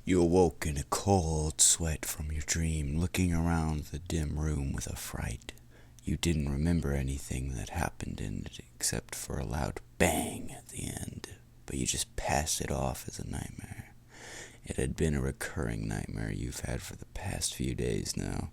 You awoke in a cold sweat from your dream, looking around the dim room with a fright. You didn't remember anything that happened in it except for a loud bang at the end, but you just passed it off as a nightmare. It had been a recurring nightmare you've had for the past few days now.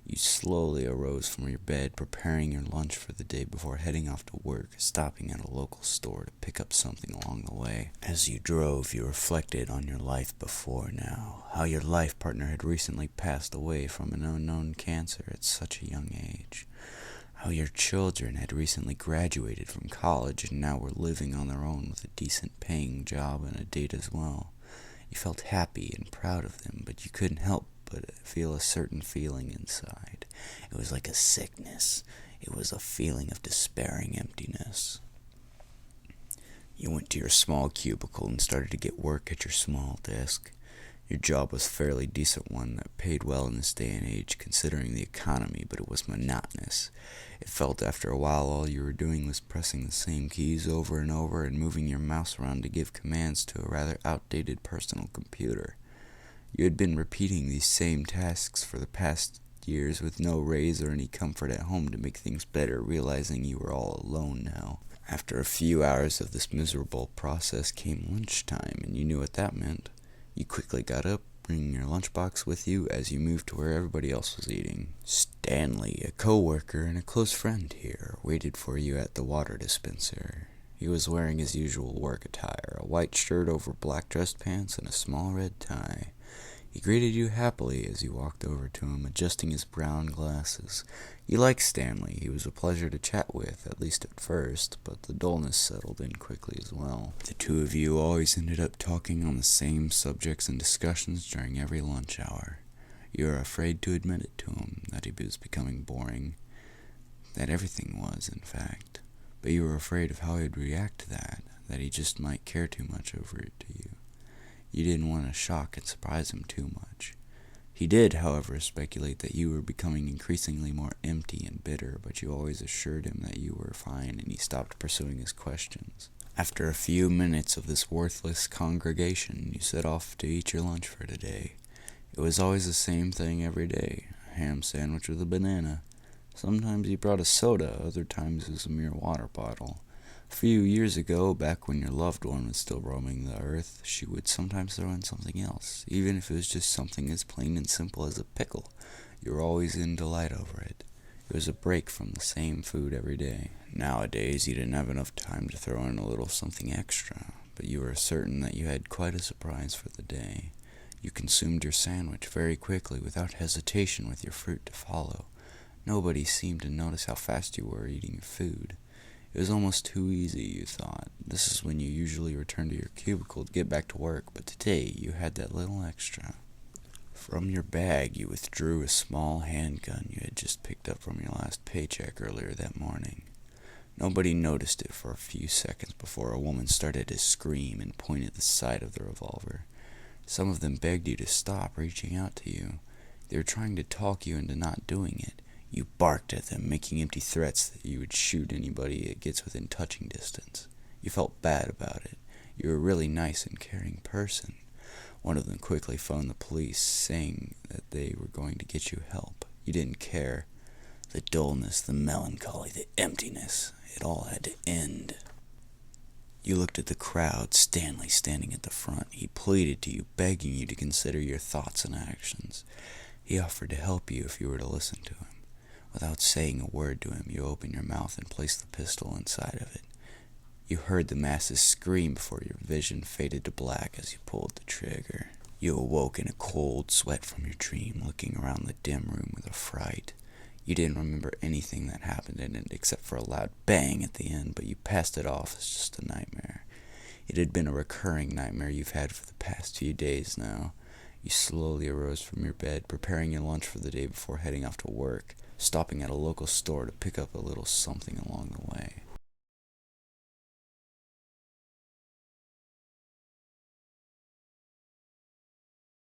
You slowly arose from your bed, preparing your lunch for the day before heading off to work, stopping at a local store to pick up something along the way. As you drove, you reflected on your life before now, how your life partner had recently passed away from an unknown cancer at such a young age, how your children had recently graduated from college and now were living on their own with a decent paying job and a date as well. You felt happy and proud of them, but you couldn't help but feel a certain feeling inside. It was like a sickness. It was a feeling of despairing emptiness. You went to your small cubicle and started to get work at your small desk. Your job was a fairly decent one that paid well in this day and age considering the economy, but it was monotonous. It felt after a while all you were doing was pressing the same keys over and over and moving your mouse around to give commands to a rather outdated personal computer. You had been repeating these same tasks for the past years with no raise or any comfort at home to make things better, realizing you were all alone now. After a few hours of this miserable process came lunchtime, and you knew what that meant. You quickly got up, bringing your lunchbox with you as you moved to where everybody else was eating. Stanley, a co-worker and a close friend here, waited for you at the water dispenser. He was wearing his usual work attire, a white shirt over black dress pants and a small red tie. He greeted you happily as you walked over to him, adjusting his brown glasses. You liked Stanley. He was a pleasure to chat with, at least at first, but the dullness settled in quickly as well. The two of you always ended up talking on the same subjects and discussions during every lunch hour. You were afraid to admit it to him, that he was becoming boring. That everything was, in fact. But you were afraid of how he'd react to that he just might care too much over it to you. You didn't want to shock and surprise him too much. He did, however, speculate that you were becoming increasingly more empty and bitter, but you always assured him that you were fine, and he stopped pursuing his questions. After a few minutes of this worthless congregation, you set off to eat your lunch for today. It was always the same thing every day, a ham sandwich with a banana. Sometimes he brought a soda, other times it was a mere water bottle. A few years ago, back when your loved one was still roaming the earth, she would sometimes throw in something else, even if it was just something as plain and simple as a pickle. You were always in delight over it. It was a break from the same food every day. Nowadays, you didn't have enough time to throw in a little something extra, but you were certain that you had quite a surprise for the day. You consumed your sandwich very quickly, without hesitation, with your fruit to follow. Nobody seemed to notice how fast you were eating your food. It was almost too easy, you thought. This is when you usually return to your cubicle to get back to work, but today you had that little extra. From your bag, you withdrew a small handgun you had just picked up from your last paycheck earlier that morning. Nobody noticed it for a few seconds before a woman started to scream and point at the side of the revolver. Some of them begged you to stop reaching out to you. They were trying to talk you into not doing it. You barked at them, making empty threats that you would shoot anybody that gets within touching distance. You felt bad about it. You were a really nice and caring person. One of them quickly phoned the police, saying that they were going to get you help. You didn't care. The dullness, the melancholy, the emptiness, it all had to end. You looked at the crowd, Stanley standing at the front. He pleaded to you, begging you to consider your thoughts and actions. He offered to help you if you were to listen to him. Without saying a word to him, you opened your mouth and placed the pistol inside of it. You heard the masses scream before your vision faded to black as you pulled the trigger. You awoke in a cold sweat from your dream, looking around the dim room with a fright. You didn't remember anything that happened in it except for a loud bang at the end, but you passed it off as just a nightmare. It had been a recurring nightmare you've had for the past few days now. You slowly arose from your bed, preparing your lunch for the day before heading off to work, stopping at a local store to pick up a little something along the way.